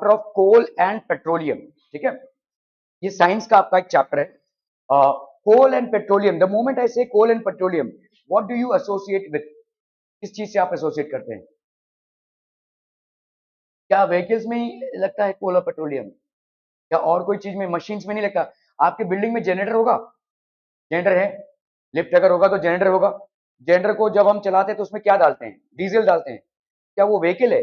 Of coal and petroleum, ठीक है, ये साइंस का आपका एक चैप्टर है। Coal and petroleum, the moment I say coal and petroleum, what do you associate with, किस चीज से आप एसोसिएट करते हैं? क्या व्हीकल्स में ही लगता है कोल और पेट्रोलियम, या और कोई चीज में, मशीन्स में नहीं लगता? आपके बिल्डिंग में जनरेटर होगा, जनरेटर है, लिफ्ट अगर होगा तो जनरेटर होगा, जनरेटर को जब हम चलाते हैं तो उसमें क्या डालते हैं? डीजल डालते हैं, क्या वो व्हीकल है?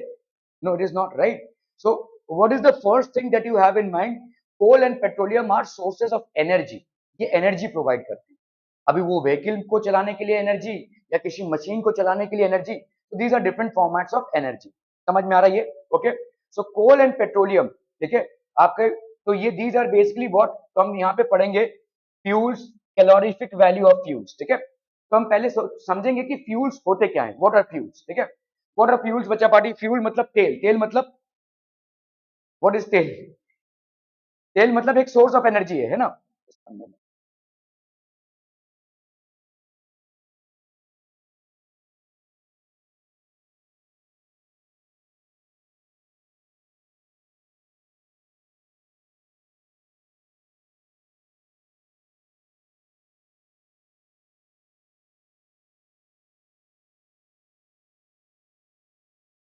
No it is not, right? So what is the first thing that you have in mind? Coal and petroleum are sources of energy, ये एनर्जी प्रोवाइड करते हैं। अभी वो व्हीकल को चलाने के लिए एनर्जी या किसी मशीन को चलाने के लिए एनर्जी, तो these are different formats of energy. समझ में आ रहा है ये? Okay, so coal and petroleum, ठीक है, आपके, तो ये दीज आर बेसिकली व्हाट, तो हम यहाँ पे पढ़ेंगे fuels, calorific value of fuels, ठीक है। तो हम पहले समझेंगे कि फ्यूल्स होते क्या है, व्हाट आर फ्यूल्स, ठीक है। व्हाट आर फ्यूल्स बच्चा पार्टी? फ्यूल मतलब तेल, तेल मतलब व्हाट इज तेल? तेल मतलब एक सोर्स ऑफ एनर्जी है ना?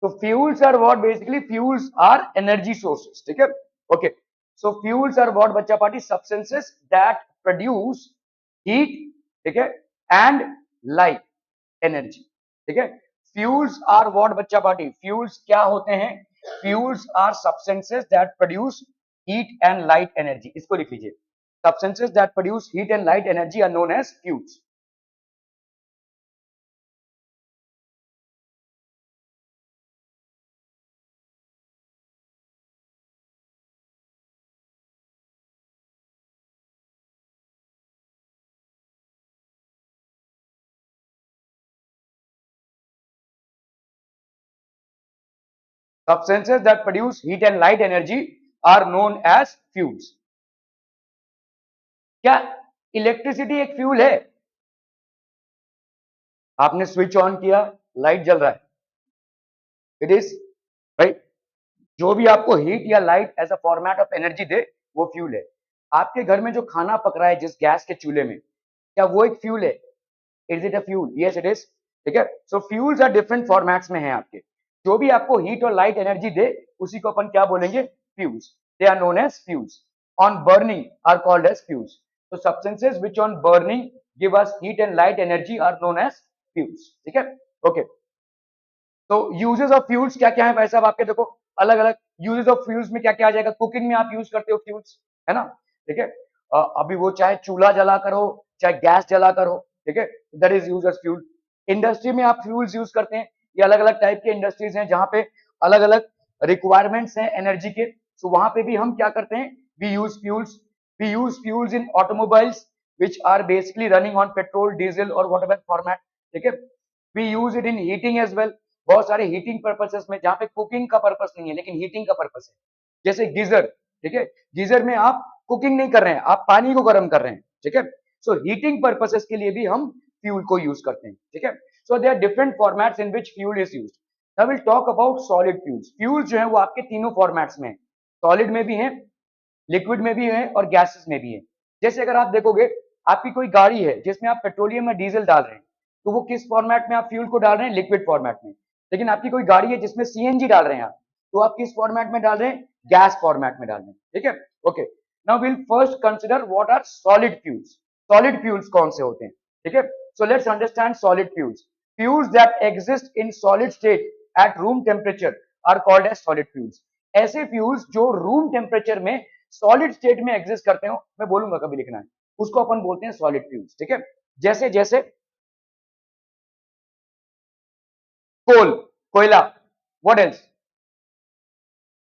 So fuels are what, basically fuels are energy sources, ठीक है। Okay, so fuels are what बच्चा party? Substances that produce heat, ठीक है, and light energy, ठीक है। Fuels are what बच्चा पार्टी? Fuels क्या होते हैं? Fuels are substances that produce heat and light energy, इसको लिख लीजिए। Substances that produce heat and light energy are known as fuels. Substances that produce heat and light energy are known as fuels. क्या electricity एक fuel है? आपने switch on किया, light जल रहा है, इट इज, राइट। जो भी आपको हीट या light as a format of energy दे, वो फ्यूल है। आपके घर में जो खाना पक रहा है जिस गैस के चूल्हे में, क्या वो एक फ्यूल है? Is it a fuel? Yes it is, ठीक है। So fuels are different formats में है आपके, जो भी आपको हीट और लाइट एनर्जी दे उसी को अपन क्या बोलेंगे? Fuels. They are known as fuels. On burning are called as fuels. तो substances which on burning give us heat and light energy are known as fuels, ठीक है। ओके, तो यूजेस ऑफ फ्यूल्स क्या क्या है भाई साहब आपके? देखो अलग अलग यूजेस ऑफ फ्यूल्स में क्या क्या आ जाएगा। कुकिंग में आप यूज करते हो फ्यूल्स, है ना, ठीक है। अभी वो चाहे चूल्हा जला कर हो, चाहे गैस जला कर हो, ठीक है, that is use as fuel. Industry में आप फ्यूल्स यूज करते हैं, ये अलग अलग टाइप के इंडस्ट्रीज हैं जहां पे अलग अलग रिक्वायरमेंट्स हैं एनर्जी के, तो वहां पे भी हम क्या करते हैं? We use fuels. We use fuels in automobiles which are basically running on petrol, diesel और वॉट एवर फॉर्मेट, ठीक है। We use it in heating as well, बहुत सारे हीटिंग पर्पसेस में, जहां पे कुकिंग का पर्पस नहीं है लेकिन हीटिंग का पर्पस है, जैसे गीजर, ठीक है। गीजर में आप कुकिंग नहीं कर रहे हैं, आप पानी को गर्म कर रहे हैं, ठीक है। सो हीटिंग पर्पसेस के लिए भी हम फ्यूल को यूज करते हैं, ठीक है। So there are different formats in which fuel is used. Now will talk about solid fuels. Fuels जो है वो आपके तीनों फॉर्मेट्स में है, सॉलिड में भी है, लिक्विड में भी है और गैसेस में भी है। जैसे अगर आप देखोगे, आपकी कोई गाड़ी है जिसमें आप पेट्रोलियम या डीजल डाल रहे हैं, तो वो किस फॉर्मेट में आप फ्यूल को डाल रहे हैं? लिक्विड फॉर्मेट में। लेकिन आपकी कोई गाड़ी है जिसमें सीएनजी डाल रहे हैं आप, तो आप किस फॉर्मेट में डाल रहे हैं? गैस फॉर्मेट में डाल रहे हैं, ठीक है। Okay, now will first consider what are solid fuels. Solid fuels कौन से होते हैं, ठीक है। So let's understand solid fuels. Fuels that exist in solid state at room temperature are called as solid fuels. ऐसे फ्यूल्स जो room temperature में solid state में एग्जिस्ट करते हो, मैं बोलूंगा कभी लिखना है, उसको अपन बोलते हैं सॉलिड फ्यूल्स, ठीक है। जैसे जैसे कोल, कोयला, व्हाट एल्स?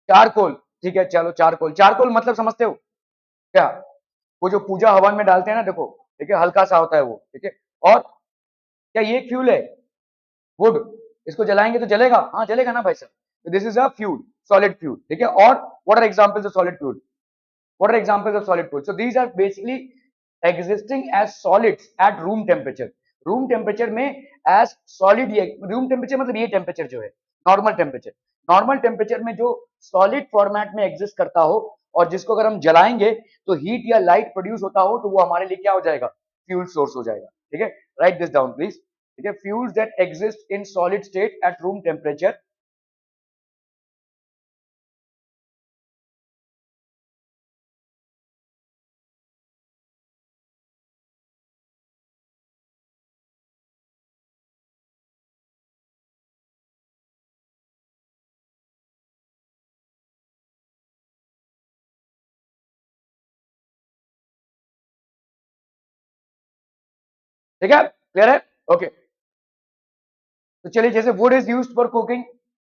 चारकोल, ठीक है, चलो चारकोल। चारकोल मतलब समझते हो क्या? वो जो पूजा हवन में डालते हैं ना, देखो, ठीक है, हल्का सा होता है वो, ठीक है। और क्या ये एक फ्यूल है? वुड, इसको जलाएंगे तो जलेगा? हाँ जलेगा ना भाई साहब। This is a fuel, solid fuel, ठीक है। और what are examples of solid fuel? What are examples of solid fuel? So these are basically existing as solids at room temperature. Room temperature में as solid, ये room temperature मतलब ये temperature जो है normal temperature, normal temperature में जो solid format में exist करता हो और जिसको अगर हम जलाएंगे तो हीट या लाइट प्रोड्यूस होता हो तो वो हमारे लिए क्या हो जाएगा, फ्यूल सोर्स हो जाएगा। ठीक है, राइट दिस डाउन प्लीज। ठीक है, fuels that exist in solid state at room temperature. ठीक है, क्लियर है, ओके। तो चलिए, जैसे wood is used for cooking,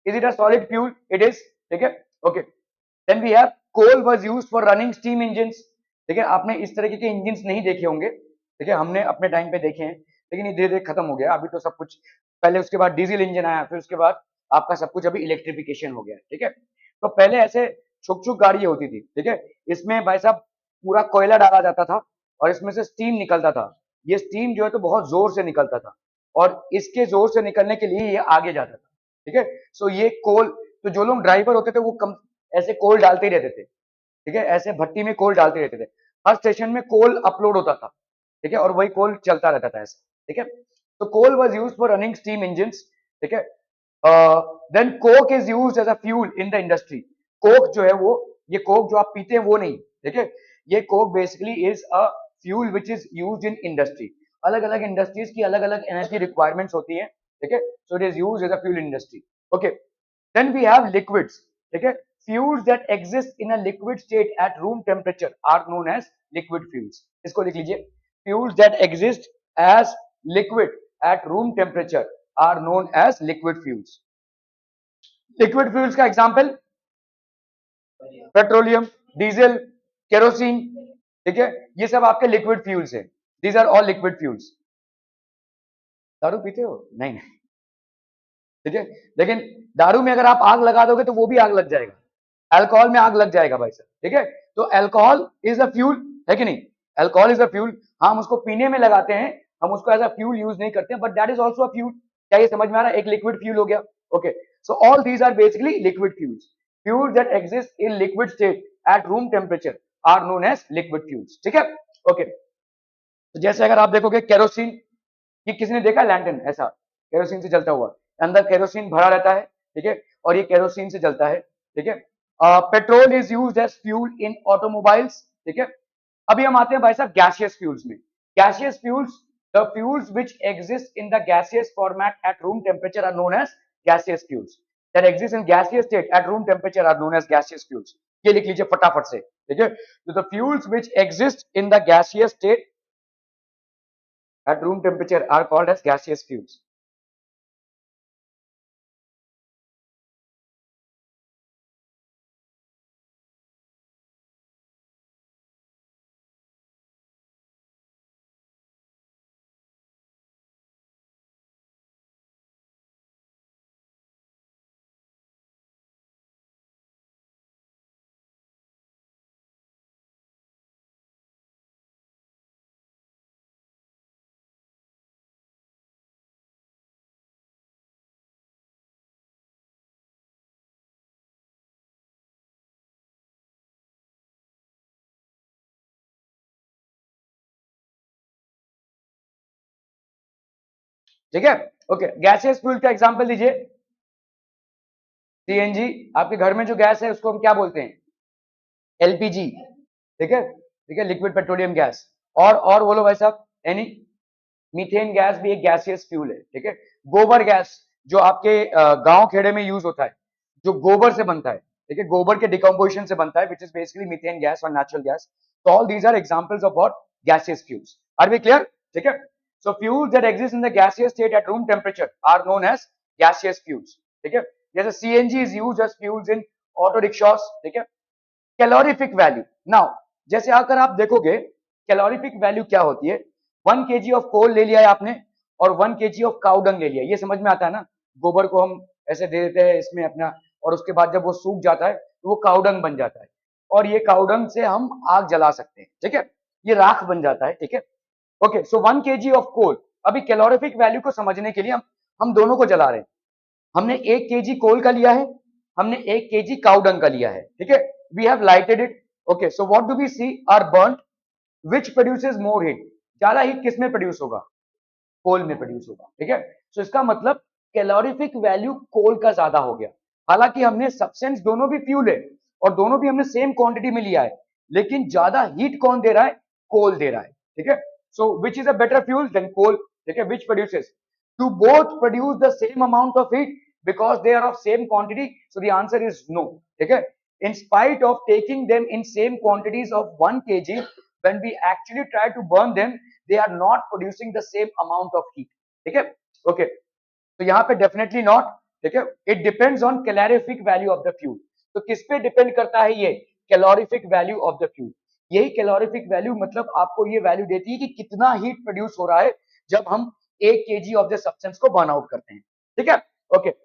is it a solid fuel? It is. ठीक है, okay. Then we have coal was used for running steam engines. ठीक है, आपने इस तरीके के इंजन्स नहीं देखे होंगे, ठीक है, हमने अपने टाइम पे देखे हैं, लेकिन ये धीरे धीरे खत्म हो गया। अभी तो सब कुछ, पहले उसके बाद डीजल इंजन आया, फिर उसके बाद आपका सब कुछ अभी इलेक्ट्रिफिकेशन हो गया। ठीक है, तो पहले ऐसे छुक छुक गाड़ी होती थी। ठीक है, इसमें भाई साहब पूरा कोयला डाला जाता था और इसमें से स्टीम निकलता था। ये स्टीम जो है तो बहुत जोर से निकलता था और इसके जोर से निकलने के लिए ये आगे जाता था। ठीक है, सो ये कोल, तो जो लोग ड्राइवर होते थे वो कम ऐसे कोल डालते ही रहते थे। ठीक है, ऐसे भट्टी में कोल डालते रहते थे, हर स्टेशन में कोल अपलोड होता था। ठीक है, और वही कोल चलता रहता था ऐसे। ठीक है, तो coal was used for running steam engines. ठीक है, then coke is used as a fuel in the industry. Coke जो है वो, ये कोक जो आप पीते हैं वो नहीं, ठीक है, ये Coke basically is a fuel which is used in industry. अलग अलग इंडस्ट्रीज की अलग अलग एनर्जी रिक्वायरमेंट्स होती है। ठीक है, so it is used as a fuel industry. Okay, then we have liquids. ठीक है, fuels that exist in a liquid state at room temperature are known as liquid fuels. इसको लिख लीजिए, fuels that exist as liquid at room temperature are known as liquid fuels. Liquid fuels का example petroleum, diesel, kerosene. ठीक है, ये सब आपके liquid fuels हैं। These are all liquid fuels. दारू पीते हो? नहीं नहीं, ठीक है, लेकिन दारू में अगर आप आग लगा दोगे तो वो भी आग लग जाएगा, अल्कोहल में आग लग जाएगा भाई साहब। ठीक है, तो अल्कोहल इज अ फ्यूल, है कि नहीं? Alcohol is a fuel. हम उसको पीने में लगाते हैं, हम उसको एज अ फ्यूल यूज नहीं करते हैं, but that is also a fuel. क्या ये समझ में आ रहा है? एक लिक्विड फ्यूल हो गया। Okay, so all these are basically liquid fuels. Fuel that exist in liquid state at room temperature are known as liquid fuels. ठीक है, ओके। तो जैसे अगर आप देखोगे केरोसिन, ये किसी ने देखा लैंटर्न ऐसा केरोसिन से जलता हुआ? अंदर केरोसिन भरा रहता है, ठीक है, और ये केरोसिन से जलता है। ठीक है, petrol is used as fuel in automobiles. ठीक है, अभी हम आते हैं भाई साहब गैसियस फ्यूल्स में। Gaseous fuels, the fuels which exist in the gaseous format at room temperature are known as gaseous fuels. That exist in gaseous state at room temperature are known as gaseous fuels. ये लिख लीजिए फटाफट से। ठीक है, तो the fuels which exist in the gaseous state at room temperature are called as gaseous fuels. ठीक है, ओके, गैसियस फ्यूल का एग्जांपल दीजिए। सीएनजी, आपके घर में जो गैस है उसको हम क्या बोलते हैं? एलपीजी। ठीक है, ठीक है, लिक्विड पेट्रोलियम गैस। और बोलो भाई साहब, एनी? मीथेन गैस भी एक गैसियस फ्यूल है। ठीक है, गोबर गैस जो आपके गांव खेड़े में यूज होता है, जो गोबर से बनता है, ठीक है, गोबर के डिकम्पोजिशन से बनता है, which is basically methane gas और नेचुरल गैस। तो all these are examples of what? Gaseous fuels. Are we clear? ठीक है, so fuels that exist in the gaseous state at room temperature are known as gaseous fuels. ठीक है, जैसे CNG is used as fuels in auto rickshaws. ठीक है, calorific value. Now जैसे अगर आप देखोगे कैलोरीफिक वैल्यू क्या होती है, 1 kg ऑफ कोल ले लिया है आपने और 1 kg ऑफ काउडंग ले लिया, ये समझ में आता है ना? गोबर को हम ऐसे दे देते हैं इसमें अपना, और उसके बाद जब वो सूख जाता है तो वो काउडंग बन जाता है, और ये काउडंग से हम आग जला सकते हैं। ठीक है, ये राख बन जाता है। ठीक है, okay, so 1 kg of coal. अभी कैलोरीफिक वैल्यू को समझने के लिए हम दोनों को जला रहे हैं। हमने 1 kg कोल का लिया है, हमने 1 kg काउ डंग का लिया है, ठीक है, we have lighted it, okay, so what do we see are burn which produces more heat, ज्यादा हीट किस में प्रोड्यूस होगा, कोल में प्रोड्यूस होगा, ठीक है। सो इसका मतलब कैलोरीफिक वैल्यू कोल का ज्यादा हो गया। हालांकि हमने सब्सटेंस दोनों भी फ्यूल है और दोनों भी हमने सेम क्वांटिटी में लिया है, लेकिन ज्यादा हीट कौन दे रहा है, कोल दे रहा है, ठीक है। So which is a better fuel than coal, ठीक है, which produces, to both produce the same amount of heat because they are of same quantity, so the answer is no, ठीक है। In spite of taking them in same quantities of 1 kg, when we actually try to burn them, they are not producing the same amount of heat, ठीक है, okay, तो यहाँ पे definitely not, ठीक है। It depends on calorific value of the fuel, तो किस पे डिपेंड करता है ये, calorific value of the fuel. यही कैलोरीफिक वैल्यू मतलब आपको ये वैल्यू देती है कि कितना हीट प्रोड्यूस हो रहा है जब हम 1 kg ऑफ द सब्सटेंस को बर्न आउट करते हैं, ठीक है, okay.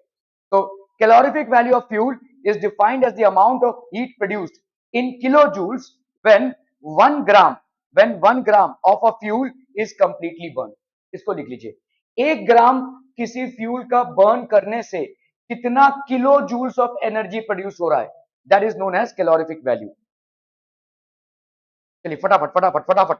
So calorific value of fuel is defined as the amount of heat produced in kilojoules when 1 gram of a fuel is completely burned. इसको लिख लीजिए, 1 ग्राम किसी फ्यूल का बर्न करने से कितना kilo joules of energy produce हो रहा है, that is known as calorific value. चलिए फटाफट फटाफट फटाफट,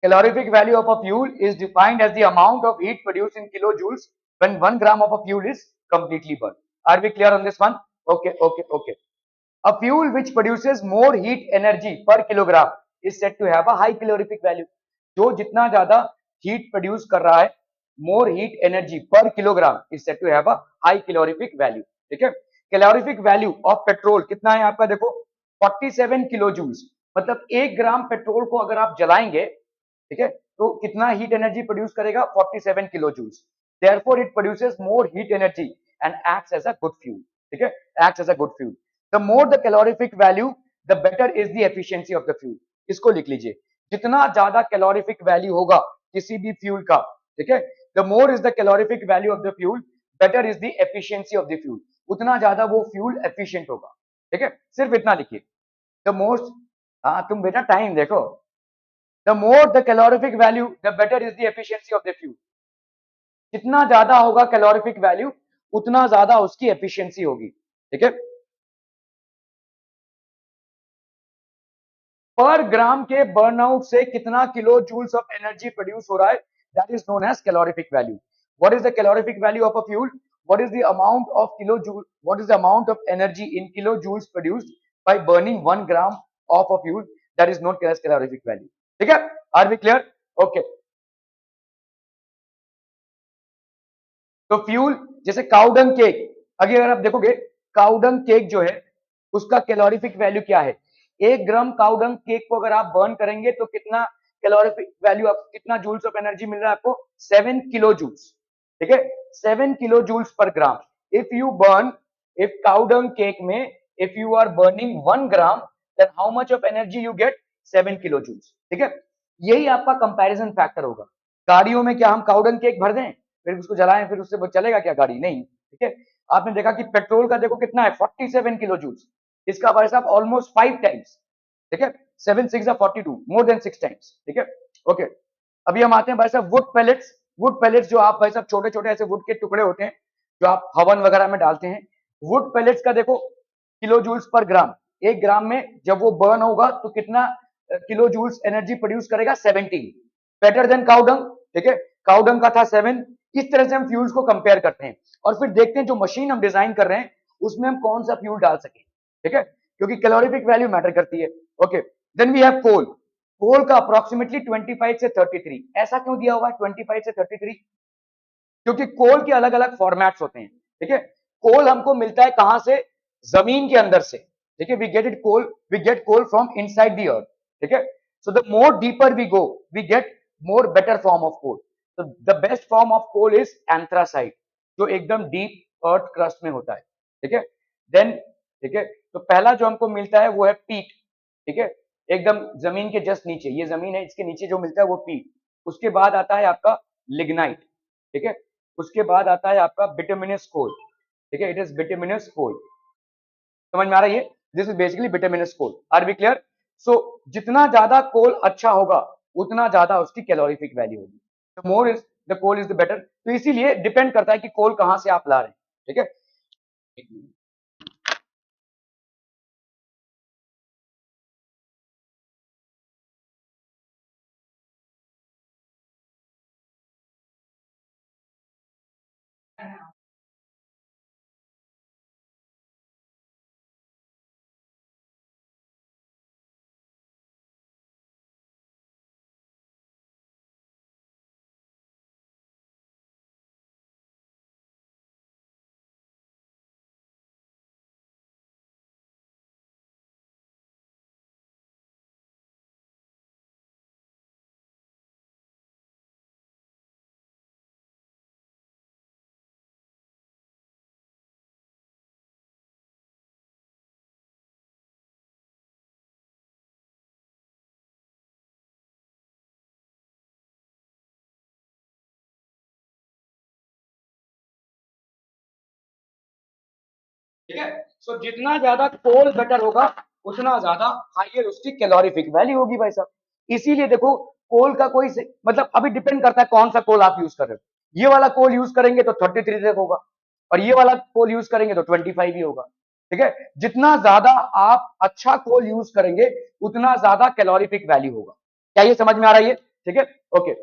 calorific value of a fuel is defined as the amount of heat produced in kilojoules when 1 gram of a fuel is completely burned. Are we clear on this one? Okay, okay, okay. A fuel which produces more heat energy per kilogram is said to have a high calorific value. जो जितना ज्यादा heat produce कर रहा है, more heat energy per kilogram is said to have a high calorific value. ठीक है? Calorific value of petrol कितना है आपका, देखो 47 kilojoules, मतलब 1 ग्राम पेट्रोल को अगर आप जलाएंगे, ठीक है, तो कितना हीट एनर्जी प्रोड्यूस करेगा, 47 kilo joules. Therefore it produces more heat energy and acts as a good fuel, ठीक है, acts as a good fuel. The more the calorific value the better is the efficiency of the fuel. इसको लिख लीजिए, जितना ज्यादा calorific value होगा किसी भी फ्यूल का, ठीक है, the more is the calorific value of the fuel, better is the efficiency of the fuel, उतना ज्यादा वो फ्यूल एफिशिएंट होगा, ठीक है, सिर्फ इतना लिखिए। द मोस्ट, हाँ तुम बेटा टाइम देखो, the more the calorific value the better is the efficiency of the fuel, जितना ज्यादा होगा कैलोरीफिक वैल्यू उतना ज्यादा उसकी एफिशिएंसी होगी, ठीक है। पर ग्राम के बर्नआउट से कितना kilo joules of energy produce हो रहा है, that is known as calorific value. What is the calorific value of a fuel, what is the amount of kilo joule, what is the amount of energy in kilo joules produced by burning 1 gram of a fuel, that is known as calorific value, ठीक है। Are we clear? Okay, तो fuel जैसे cow dung cake, अगर आप देखोगे cow dung cake जो है उसका कैलोरीफिक वैल्यू क्या है, 1 ग्राम काउडंग केक को अगर आप बर्न करेंगे तो कितना कैलोरीफिक वैल्यू, आपको कितना जूल्स ऑफ एनर्जी मिल रहा है, आपको 7 किलो जूल्स, ठीक है, 7 kilojoules per gram. If you burn, if cow dung cake में if you are burning 1 gram, then how much of energy you get, 7 kilojoules, ठीक है। यही आपका कंपैरिजन फैक्टर होगा। गाड़ियों में क्या हम काउडंग केक भर दें फिर उसको जलाएं फिर उससे चलेगा क्या गाड़ी, नहीं, ठीक है। आपने देखा कि पेट्रोल का देखो कितना है, 47 किलो जूल्स, इसका भाई साहब ऑलमोस्ट 5 टाइम्स, ठीक है, 7 6 42, मोर देन 6 टाइम्स, ठीक है, ओके। अभी हम आते हैं भाई साहब वुड पैलेट्स। वुड पैलेट्स जो आप भाई साहब छोटे छोटे ऐसे वुड के टुकड़े होते हैं जो आप हवन वगैरह में डालते हैं, वुड पैलेट्स का देखो किलो जूल्स पर ग्राम, 1 ग्राम में जब वो बर्न होगा तो कितना किलो जूल्स एनर्जी प्रोड्यूस करेगा, 17, बेटर देन काउडंग, ठीक है, काउडंग का था 7। इस तरह से हम फ्यूल्स को कंपेयर करते हैं और फिर देखते हैं जो मशीन हम डिजाइन कर रहे हैं उसमें हम कौन सा फ्यूल डाल सके, ठीक है। क्योंकि कैलोरीफिक वैल्यू मैटर करती है। ओके, देन वी हैव कोल। कोल का अप्रोक्सीमेटली 25 से 33। ऐसा क्यों दिया हुआ है 25 से 33? क्योंकि कोल के अलग अलग फॉर्मेट्स होते हैं। ठीक है, कोल हमको मिलता है कहां से? जमीन के अंदर से। ठीक है, we get coal from inside the earth. ठीक है, so the more deeper we go we get more better form of coal. तो the best form of coal is anthracite, जो एकदम डीप अर्थ क्रस्ट में होता है। ठीक है, देन ठीक है, तो पहला जो हमको मिलता है वो है पीट। ठीक है, एकदम जमीन के जस्ट नीचे, ये जमीन है, इसके नीचे जो मिलता है वो पीट। उसके बाद आता है आपका लिग्नाइट। ठीक है, उसके बाद आता है आपका बिटुमिनस कोल। ठीक है, इट इज बिटुमिनस कोल। समझ में आ रहा है? ये this is basically bituminous coal. Are we clear? So जितना ज्यादा कोल अच्छा होगा उतना ज्यादा उसकी कैलोरीफिक वैल्यू होगी। The more is the coal is the better. तो इसीलिए डिपेंड करता है कि कोल कहां से आप ला रहे हैं। ठीक है, ठीक है, सो जितना ज्यादा कोल बेटर होगा उतना ज्यादा हाइयर उसकी कैलोरीफिक वैल्यू होगी भाई साहब। इसीलिए देखो, कोल का कोई मतलब अभी डिपेंड करता है कौन सा कोल आप यूज कर रहे हो। ये वाला कोल यूज करेंगे तो 33 तक होगा, और ये वाला कोल यूज करेंगे तो 25 ही होगा। ठीक है, जितना ज्यादा आप अच्छा कोल यूज करेंगे उतना ज्यादा कैलोरीफिक वैल्यू होगा। क्या ये समझ में आ रहा है? ये ठीक है, ओके।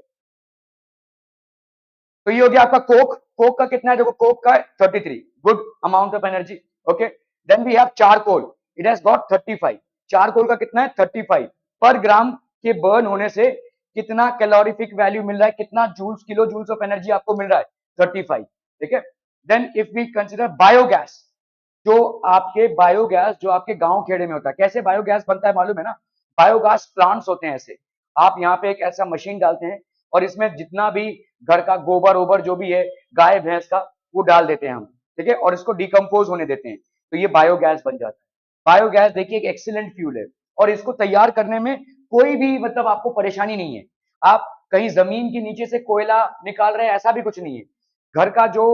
तो ये हो गया आपका कोक। कोक का कितना है? देखो, कोक का 33, good amount of energy. Okay, then we have charcoal, it has got 35। Charcoal का कितना है? 35 पर ग्राम के बर्न होने से कितना कैलोरीफिक वैल्यू मिल रहा है, कितना joules, kilo joules of energy आपको मिल रहा है? 35। ठीक है, then if we consider biogas, जो आपके गांव खेड़े में होता है। कैसे बायोगैस बनता है मालूम है ना? बायोगैस प्लांट्स होते हैं ऐसे। आप यहाँ पे एक ऐसा मशीन डालते हैं और इसमें जितना भी घर का गोबर ओबर जो भी है, गाय भैंस का, वो डाल देते हैं हम। ठीक है, और इसको डिकम्पोज होने देते हैं, तो ये बायोगैस बन जाता है। बायोगैस देखिए एक एक्सीलेंट फ्यूल है, और इसको तैयार करने में कोई भी मतलब आपको परेशानी नहीं है। आप कहीं जमीन के नीचे से कोयला निकाल रहे हैं ऐसा भी कुछ नहीं है। घर का जो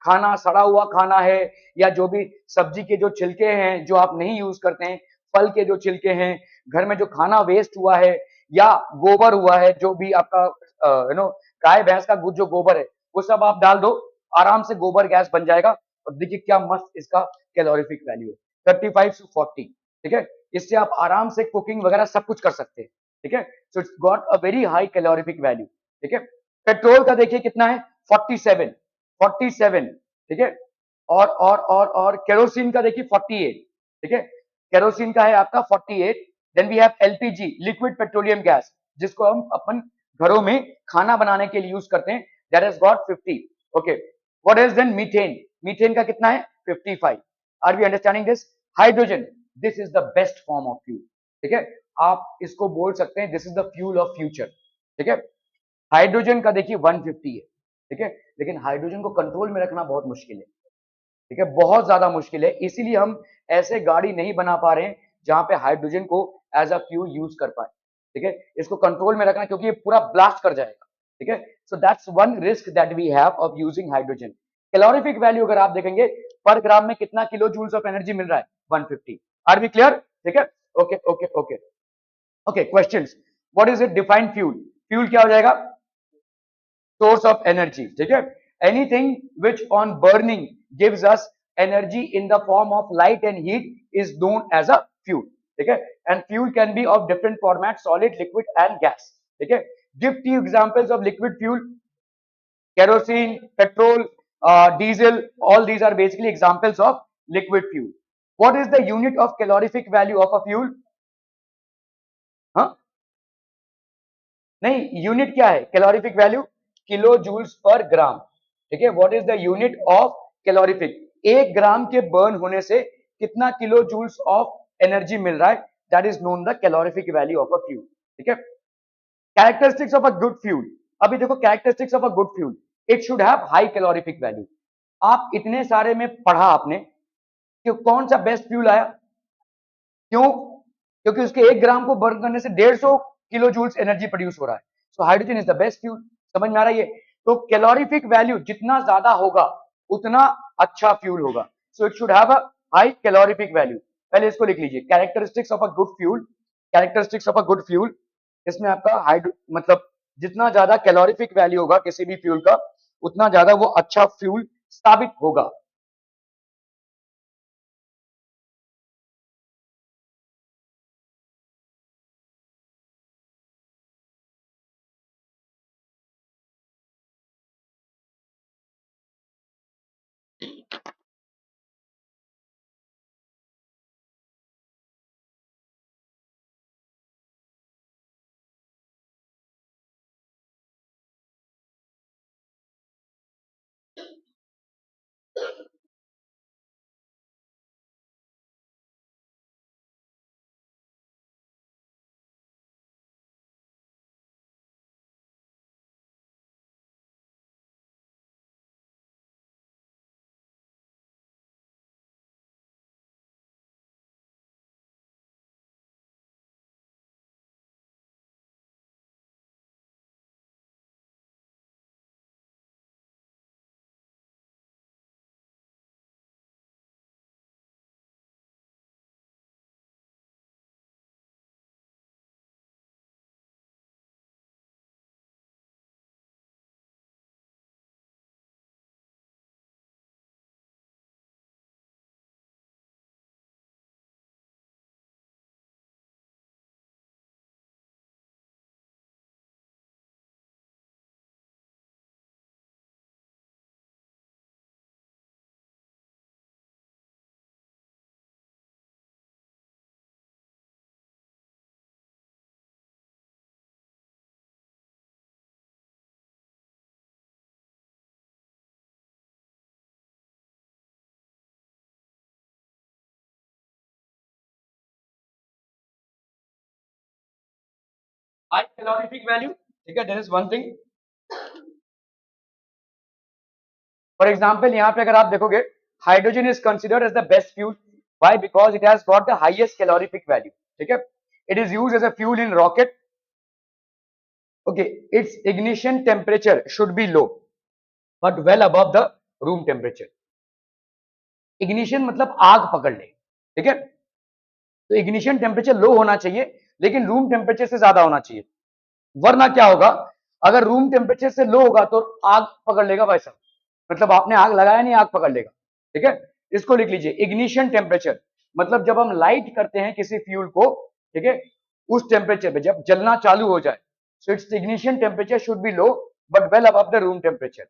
खाना, सड़ा हुआ खाना है, या जो भी सब्जी के जो छिलके हैं जो आप नहीं यूज करते हैं, फल के जो छिलके हैं, घर में जो खाना वेस्ट हुआ है, या गोबर हुआ है, जो भी आपका गाय भैंस का जो गोबर है, वो सब आप डाल दो, आराम से गोबर गैस बन जाएगा। और देखिए क्या मस्त इसका कैलोरीफिक वैल्यू है, 35 to 40। ठीक है, इससे आप आराम से कुकिंग वगैरह सब कुछ कर सकते हैं। ठीक है, so it's got a very high calorific value. ठीक है, पेट्रोल का देखिए कितना है? 47। 47। ठीक है, और केरोसिन का देखिए 48। ठीक है, केरोसिन का है आपका 48। Then we have LPG, liquid petroleum gas, जिसको हम अपन घरों में खाना बनाने के लिए यूज करते हैं, that has got 50। Okay, what is then methane? Methane का कितना है? 55। Are we understanding this? Hydrogen, this is the best form of fuel. ठीक है, आप इसको बोल सकते हैं this is the fuel of future. ठीक है, हाइड्रोजन का देखिए 150 है। ठीक है, लेकिन हाइड्रोजन को कंट्रोल में रखना बहुत मुश्किल है। ठीक है, बहुत ज्यादा मुश्किल है। इसीलिए हम ऐसे गाड़ी नहीं बना पा रहे हैं जहां पे हाइड्रोजन को एज अ फ्यूल यूज कर पाए। ठीक है, इसको कंट्रोल में रखना, क्योंकि ये पूरा ब्लास्ट कर जाएगा। ठीक है, so that's one risk that we have of using hydrogen. Calorific value अगर आप देखेंगे, पर ग्राम में कितना किलो जूल्स ऑफ एनर्जी मिल रहा है? 150। Are we clear? ठीक है, okay okay okay okay. Questions, what is it? Define fuel. Fuel क्या हो जाएगा? Source of energy. ठीक है, anything which on burning gives us energy in the form of light and heat is known as a fuel. ठीक है, and fuel can be of different format, solid, liquid and gas. ठीक है, give few examples of liquid fuel: kerosene, petrol, diesel, all these are basically examples of liquid fuel. What is the unit of calorific value of a fuel? हाँ, नहीं, unit क्या है calorific value? Kilo joules per ग्राम। ठीक है, what is the unit of calorific? 1 ग्राम के burn होने से कितना किलो जूल्स ऑफ एनर्जी मिल रहा है, that is known the calorific value of a fuel. ठीक है, characteristics of a good fuel. अभी देखो characteristics of a good fuel, it should have high calorific value. आप इतने सारे में पढ़ा आपने कि कौन सा बेस्ट फ्यूल आया, क्यों? क्योंकि उसके 1 ग्राम को बर्न करने से 150 किलो जूल्स एनर्जी प्रोड्यूस हो रहा है। So hydrogen is the best fuel. समझ में आ रहा है ये? तो कैलोरीफिक वैल्यू जितना ज्यादा होगा उतना अच्छा फ्यूल होगा। So it should have a high calorific value. पहले इसको लिख लीजिए, characteristics of a good fuel. Characteristics of a good fuel, इसमें आपका हाइड्रो मतलब जितना ज्यादा कैलोरीफिक वैल्यू होगा किसी भी फ्यूल का, उतना ज्यादा वो अच्छा फ्यूल साबित होगा। हाई कैलोरीफिक वैल्यू, ठीक है, there is one thing. For example यहाँ पे अगर आप देखोगे, hydrogen is considered as the best fuel. Why? Because it has got the highest calorific value. ठीक है, it is used as a fuel in rocket. Okay, its ignition temperature should be low but well above the room temperature. Ignition मतलब आग पकड़ ले। ठीक है, तो ignition temperature low होना चाहिए लेकिन रूम टेम्परेचर से ज्यादा होना चाहिए, वरना क्या होगा, अगर रूम टेम्परेचर से लो होगा तो आग पकड़ लेगा वैसा, मतलब आपने आग लगाया नहीं, आग पकड़ लेगा। ठीक है, इसको लिख लीजिए, इग्निशन टेम्परेचर मतलब जब हम लाइट करते हैं किसी फ्यूल को, ठीक है, उस टेम्परेचर पे जब जलना चालू हो जाए, so it's ignition temperature should be low but well above the room temperature.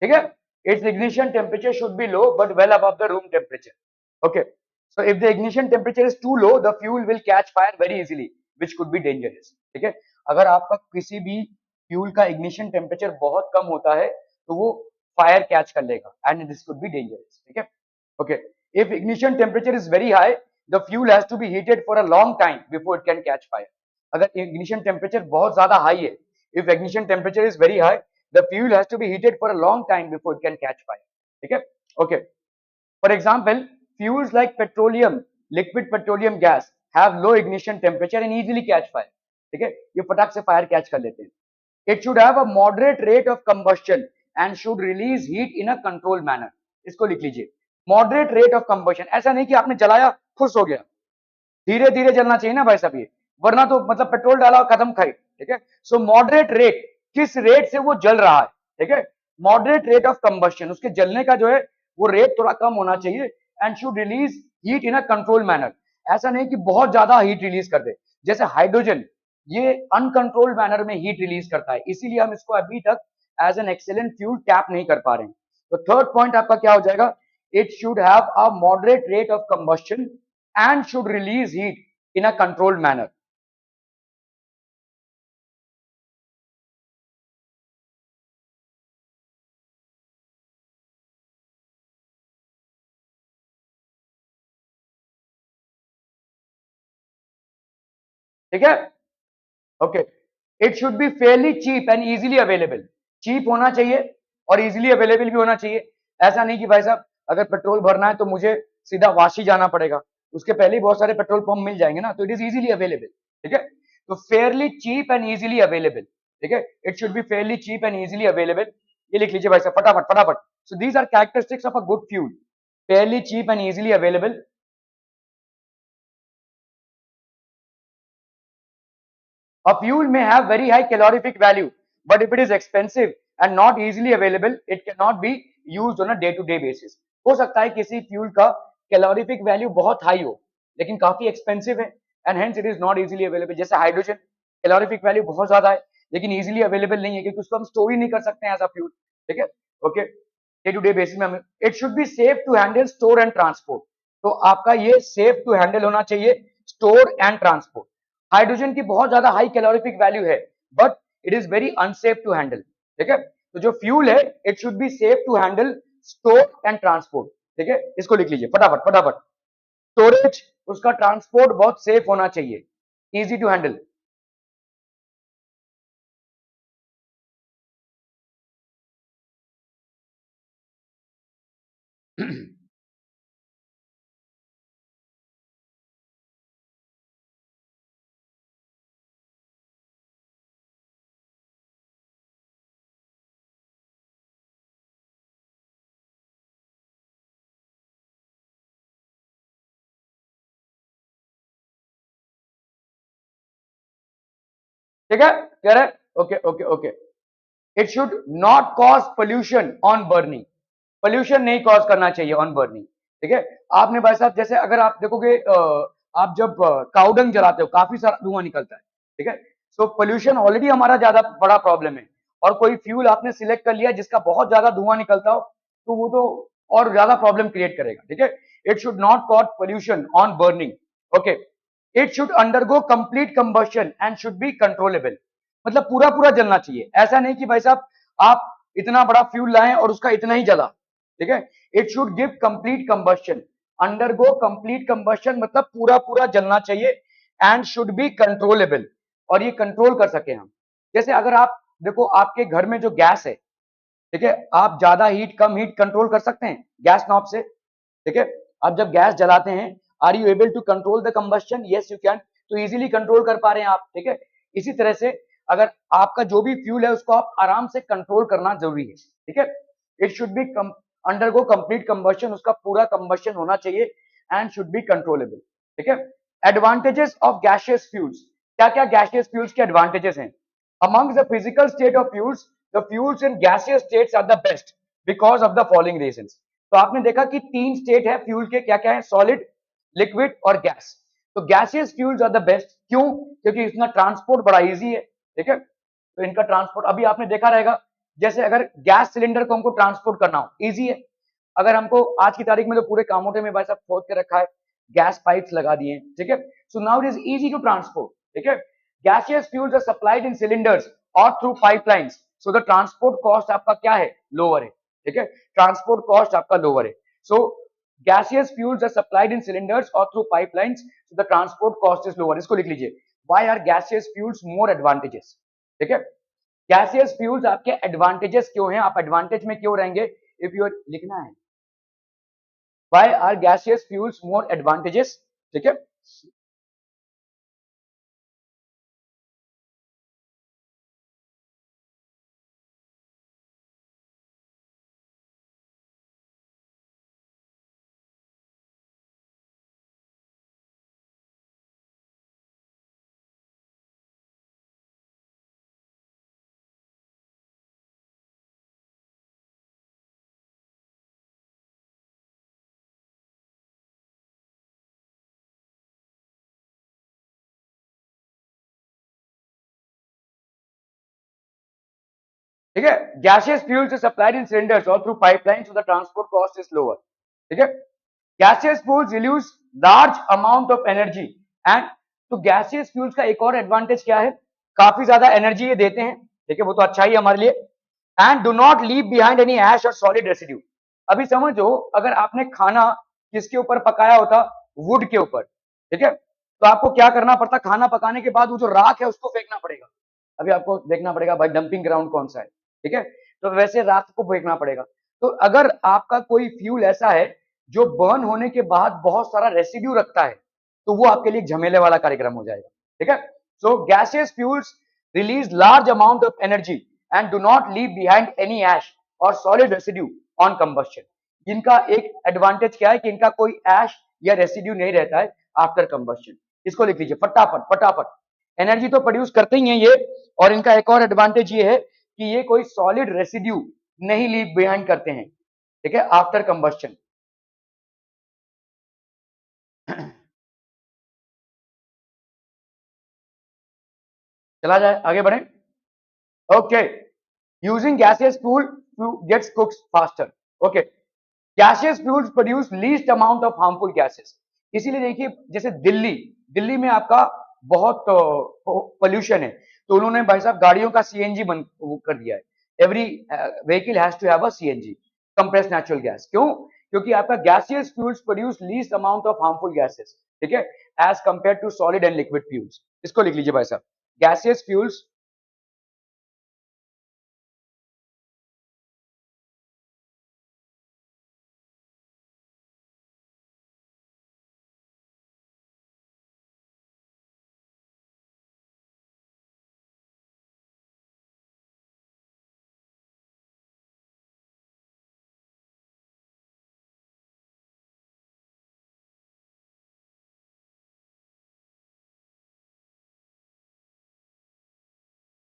ठीक है, its ignition temperature should be low but well above the room temperature. Okay, so if the ignition temperature is too low, the fuel will catch fire very easily, which could be dangerous. ठीक है, अगर आपका किसी भी fuel का ignition temperature बहुत कम होता है तो वो फायर कैच कर लेगा and this could be dangerous. ठीक है, okay, if ignition temperature is very high, the fuel has to be heated for a long time before it can catch fire. अगर इग्निशन टेम्परेचर बहुत ज्यादा high है, if ignition temperature is very high, the fuel has to be heated for a long time before it can catch fire. ठीक है, okay, for example fuels like petroleum liquid petroleum guys have low ignition temperature and easily catch fire, ठीक है, ये फटाक से fire catch कर लेते हैं. It should have a moderate rate of combustion and should release heat in a control manner. इसको लिख लीजिए, मॉडरेट रेट ऑफ कंबस्शन. ऐसा नहीं कि आपने जलाया खुश हो गया, धीरे धीरे जलना चाहिए ना भाई साहब ये, वरना तो मतलब पेट्रोल डाला और कदम खाई, ठीक है. सो मॉडरेट रेट, किस रेट से वो जल रहा है, ठीक है. मॉडरेट रेट ऑफ कंबस्शन, उसके जलने का जो है वो रेट थोड़ा कम होना चाहिए. And should release heat in a control manner. ऐसा नहीं कि बहुत ज्यादा हीट रिलीज कर दे. जैसे हाइड्रोजन, ये अनकंट्रोल्ड मैनर में हीट रिलीज करता है, इसीलिए हम इसको अभी तक as an excellent fuel tap नहीं कर पा रहे हैं. तो थर्ड पॉइंट आपका क्या हो जाएगा, it should have a moderate rate of combustion and should release heat in a controlled manner. ठीक है, okay. It should be fairly cheap and easily available. Cheap होना चाहिए और इजीली अवेलेबल भी होना चाहिए. ऐसा नहीं कि भाई साहब अगर पेट्रोल भरना है तो मुझे सीधा वाशी जाना पड़ेगा, उसके पहले ही बहुत सारे पेट्रोल पंप मिल जाएंगे ना, तो इट इज इजीली अवेलेबल. ठीक है, तो fairly cheap and easily available. ठीक है, it should be fairly cheap and easily available. ये लिख लीजिए भाई साहब फटाफट फटाफट. So these are characteristics of a good fuel. Fairly cheap and easily available. A fuel may have very high calorific value, but if it is expensive and not easily available, it cannot be used on a day-to-day basis. हो सकता है किसी fuel का calorific value बहुत high हो, लेकिन काफी expensive है, and hence it is not easily available. जैसे हाइड्रोजन, कैलोरिफिक वैल्यू बहुत ज्यादा है, लेकिन इजीली अवेलेबल नहीं है, क्योंकि उसको हम स्टोर ही नहीं कर सकते हैं एज अ फ्यूल. ठीक है, okay. Day to day basis में हमें, it should be safe to handle store and transport. तो आपका ये सेफ टू हैंडल होना चाहिए, स्टोर एंड ट्रांसपोर्ट. हाइड्रोजन की बहुत ज्यादा हाई कैलोरिफिक वैल्यू है, but it is very unsafe to handle. ठीक है, तो जो फ्यूल है it should be safe to handle store and transport. ठीक है, इसको लिख लीजिए फटाफट फटाफट. स्टोरेज, उसका ट्रांसपोर्ट बहुत सेफ होना चाहिए, इजी टू हैंडल. ठीक है, कह रहे, okay okay okay. It should not cause pollution on burning. Pollution नहीं कॉज करना चाहिए ऑन बर्निंग. ठीक है, आपने भाई साहब जैसे अगर आप देखोगे आप जब काउडंग जलाते हो काफी सारा धुआं निकलता है. ठीक है, सो पोल्यूशन ऑलरेडी हमारा ज्यादा बड़ा प्रॉब्लम है, और कोई फ्यूल आपने सिलेक्ट कर लिया जिसका बहुत ज्यादा धुआं निकलता हो, तो वो तो और ज्यादा प्रॉब्लम क्रिएट करेगा. ठीक है, it should not cause pollution on burning. Okay. It should undergo complete combustion and should be controllable. मतलब पूरा पूरा जलना चाहिए, ऐसा नहीं कि भाई साहब आप इतना बड़ा फ्यूल लाएं और उसका इतना ही जला. ठीक है, it should give complete combustion. Undergo complete combustion मतलब पूरा पूरा जलना चाहिए, एंड शुड बी कंट्रोलेबल, और ये कंट्रोल कर सके हम. जैसे अगर आप देखो आपके घर में जो गैस है, ठीक है, आप ज्यादा हीट कम हीट कंट्रोल कर सकते हैं गैस नॉब से. ठीक है, आप जब गैस जलाते हैं, are you able to control the combustion? Yes you can. तो इजीली कंट्रोल कर पा रहे हैं आप. ठीक है, इसी तरह से अगर आपका जो भी फ्यूल है उसको आप आराम से कंट्रोल करना जरूरी है. ठीक है, it should B undergo complete combustion, उसका पूरा कंबस्शन होना चाहिए, एंड शुड बी कंट्रोलेबल. ठीक है. Advantages of gaseous fuels. क्या क्या गैसियस फ्यूल्स के एडवांटेजेस हैं? Among the physical state of fuels, the fuels in gaseous states are the best because of the following reasons. तो आपने देखा कि तीन स्टेट है फ्यूल के, क्या क्या है? सॉलिड, लिक्विड और गैस. तो gaseous fuels are the best. क्यों? क्योंकि इसका ट्रांसपोर्ट बड़ा इजी है. ठीक है, तो इनका ट्रांसपोर्ट अभी आपने देखा रहेगा, जैसे अगर गैस सिलेंडर को हमको ट्रांसपोर्ट करना हो, इजी है. अगर हमको आज की तारीख में तो पूरे कामोटे में भाई साहब खोद के रखा है, गैस पाइप्स लगा दिए. ठीक है, so now it is easy to transport. ठीक है, gaseous fuels are supplied in cylinders और through pipelines, so the transport cost आपका क्या है? लोअर है. ठीक है, ट्रांसपोर्ट कॉस्ट आपका लोअर है. सो gaseous fuels are supplied in cylinders or through pipelines, so the transport cost is lower. इसको लिख लीजिए, why are gaseous fuels more advantageous? ठीक है, gaseous fuels आपके advantages क्यों हैं? आप advantage में क्यों रहेंगे? if you लिखना है, why are gaseous fuels more advantageous? ठीक है। ठीक है, gaseous fuels is supplied in cylinders और through pipeline so the transport cost is lower. ठीक है, gaseous fuels reduce large amount of energy and, तो गैसियस फ्यूल्स का एक और एडवांटेज क्या है, काफी ज्यादा एनर्जी ये देते हैं। ठीक है, वो तो अच्छा ही है हमारे लिए। And do not leave behind any ash और सॉलिड रेसिड्यू। अभी समझो, अगर आपने खाना किसके ऊपर पकाया होता, वुड के ऊपर, ठीक है, तो आपको क्या करना पड़ता, खाना पकाने के बाद वो जो राख है उसको फेंकना पड़ेगा। अभी आपको देखना पड़ेगा भाई डंपिंग ग्राउंड कौन सा है। ठीक है, तो वैसे राख को फेंकना पड़ेगा। तो अगर आपका कोई फ्यूल ऐसा है जो बर्न होने के बाद बहुत सारा रेसिड्यू रखता है, तो वो आपके लिए झमेले वाला कार्यक्रम हो जाएगा। ठीक है, so gaseous fuels release large amount of energy and do not leave behind any ash और सॉलिड रेसिड्यू ऑन कंबस्शन। इनका एक एडवांटेज क्या है कि इनका कोई ऐश या रेसिड्यू नहीं रहता है आफ्टर कंबस्शन। इसको लिख लीजिए फटाफट फटाफट। एनर्जी तो प्रोड्यूस करते ही हैं ये, और इनका एक और एडवांटेज ये है कि ये कोई सॉलिड रेसिड्यू नहीं लीव बिहाइंड करते हैं। ठीक है, आफ्टर कंबस्शन। चला जाए, आगे बढ़े। Okay, using gaseous fuel gets cooks faster. Okay, gaseous fuels produce least amount of harmful gases. इसीलिए देखिए, जैसे दिल्ली दिल्ली में आपका बहुत पोल्यूशन है, तो उन्होंने भाई साहब गाड़ियों का सीएनजी बन वो कर दिया है। Every vehicle has to have a CNG, compressed natural gas. क्यों? क्योंकि आपका gaseous fuels produce least amount of harmful gases, ठीक है, as compare to solid and liquid fuels. इसको लिख लीजिए भाई साहब, gaseous fuels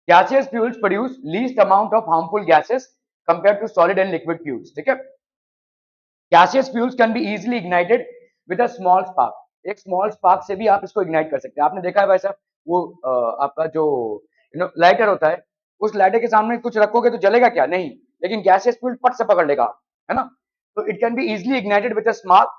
gaseous fuels produce least amount of harmful gases compared to solid and liquid fuels। ठीक है, gaseous fuels can be easily ignited with a small spark। एक small spark से भी आप इसको ignite कर सकते हैं। आपने देखा है भाई साहब, वो आपका जो लाइटर होता है, उस लाइटर के सामने कुछ रखोगे तो जलेगा क्या? नहीं, लेकिन गैसियस फ्यूल पट से पकड़ लेगा, है ना। तो it can be easily ignited with a spark.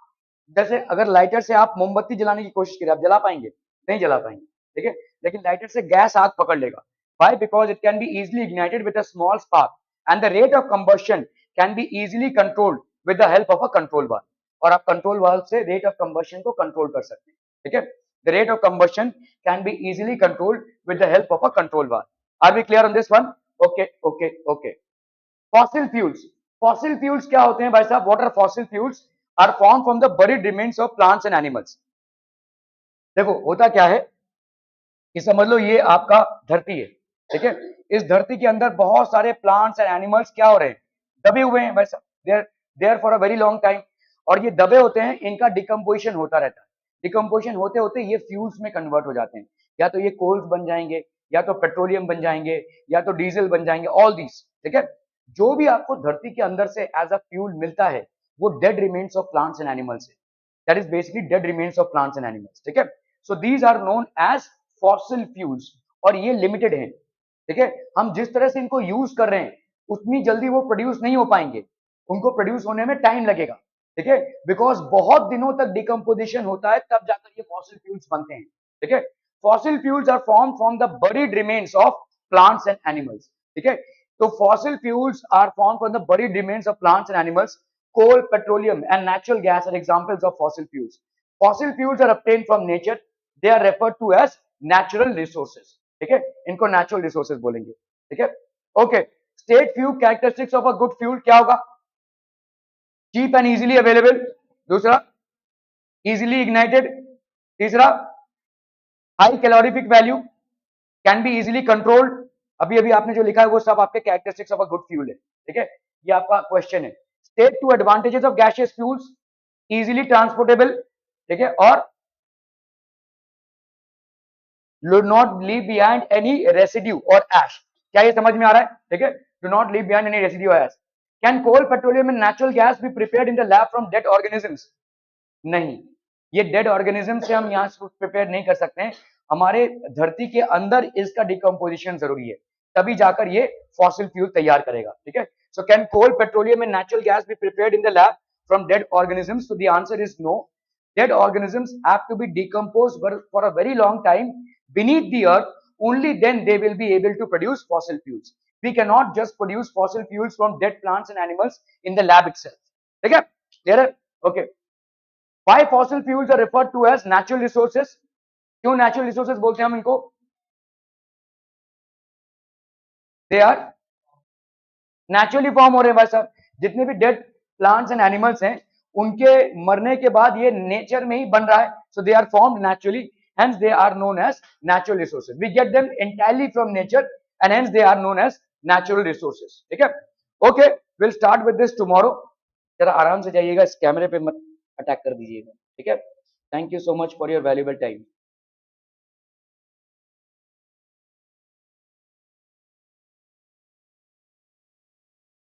जैसे अगर लाइटर से आप मोमबत्ती जलाने की कोशिश करें, आप जला पाएंगे? नहीं जला पाएंगे। ठीक है, लेकिन लाइटर से गैस आग पकड़ लेगा। Why? Because it can be easily ignited with a small spark and the rate of combustion can be easily controlled with the help of a control valve। और आप कंट्रोल वाल्व से rate of combustion को control कर सकते हैं। ठीक है, the rate of combustion can be easily controlled with the help of a control valve। Are we clear on this one? Okay, okay, okay। fossil fuels, fossil fuels क्या होते हैं भाई साहब? what are fossil fuels? are formed from the buried remains of plants and animals। देखो होता क्या है कि समझ लो ये आपका धरती है, ठीक है, इस धरती के अंदर बहुत सारे प्लांट्स एंड एनिमल्स क्या हो रहे हैं? दबे हुए हैं वैसा, there there for a very long time. और ये दबे होते हैं, इनका डिकम्पोजिशन होता रहता है। डिकम्पोजिशन होते होते ये फ्यूल्स में कन्वर्ट हो जाते हैं। या तो ये कोल्स बन जाएंगे, या तो पेट्रोलियम बन जाएंगे, या तो डीजल बन जाएंगे, ऑल दीज। ठीक है, जो भी आपको धरती के अंदर से एज अ फ्यूल मिलता है वो dead remains of plants and animals है। That is basically dead remains of plants and animals. ठीक है, so these are known as fossil fuels. और ये लिमिटेड है। ठीक है, हम जिस तरह से इनको यूज कर रहे हैं उतनी जल्दी वो प्रोड्यूस नहीं हो पाएंगे, उनको प्रोड्यूस होने में टाइम लगेगा। ठीक है, बिकॉज बहुत दिनों तक डिकम्पोजिशन होता है तब जाकर ये फॉसिल फ्यूल्स बनते हैं। ठीक है, fossil fuels are form from the buried remains of plants and animals. ठीक है, तो fossil fuels are form from the buried remains of plants and animals. coal, petroleum and natural gas are examples of fossil fuels। fossil fuels are obtained from nature। they are referred to as natural resources। ठीक है, इनको natural resources बोलेंगे। ठीक है, okay. State few characteristics of a good fuel क्या होगा? Cheap and easily available. दूसरा, easily ignited. तीसरा, high calorific value, can be easily controlled. अभी अभी आपने जो लिखा है वो सब आपके characteristics of a good fuel है, ठीक है, ये आपका क्वेश्चन है। State two advantages of gaseous fuels, easily transportable, ठीक है, और do not leave behind any residue or ash। क्या ये समझ में आ रहा है, ठीक है, do not leave behind any residue or ash। can coal, petroleum and natural gas be prepared in the lab from dead organisms? नहीं, ये डेड ऑर्गेनिज्म से हम यहाँ से प्रिपेयर नहीं कर सकते हैं, हमारे धरती के अंदर इसका डिकम्पोजिशन जरूरी है, तभी जाकर ये फॉसिल फ्यूल तैयार करेगा, ठीक है। So can coal, petroleum and natural gas be prepared in the lab from dead organisms? So the answer is no. Dead organisms have to be decomposed for a very long time beneath the earth, only then they will be able to produce fossil fuels. We cannot just produce fossil fuels from dead plants and animals in the lab itself, ठीक है, clear है, okay। Why fossil fuels are referred to as natural resources? क्यों natural resources बोलते हैं हम इनको? They are naturally form हो रहे हैं भाई साहब, जितने भी डेड प्लांट्स एंड एनिमल्स हैं उनके मरने के बाद ये नेचर में ही बन रहा है, so they are formed naturally, hence they are known as natural resources। We get them entirely from nature and hence they are known as natural resources, ठीक है, okay। we'll start with this tomorrow। जरा आराम से जाइएगा, इस कैमरे पे मत अटैक कर दीजिएगा, ठीक है। Thank you so much for your valuable time.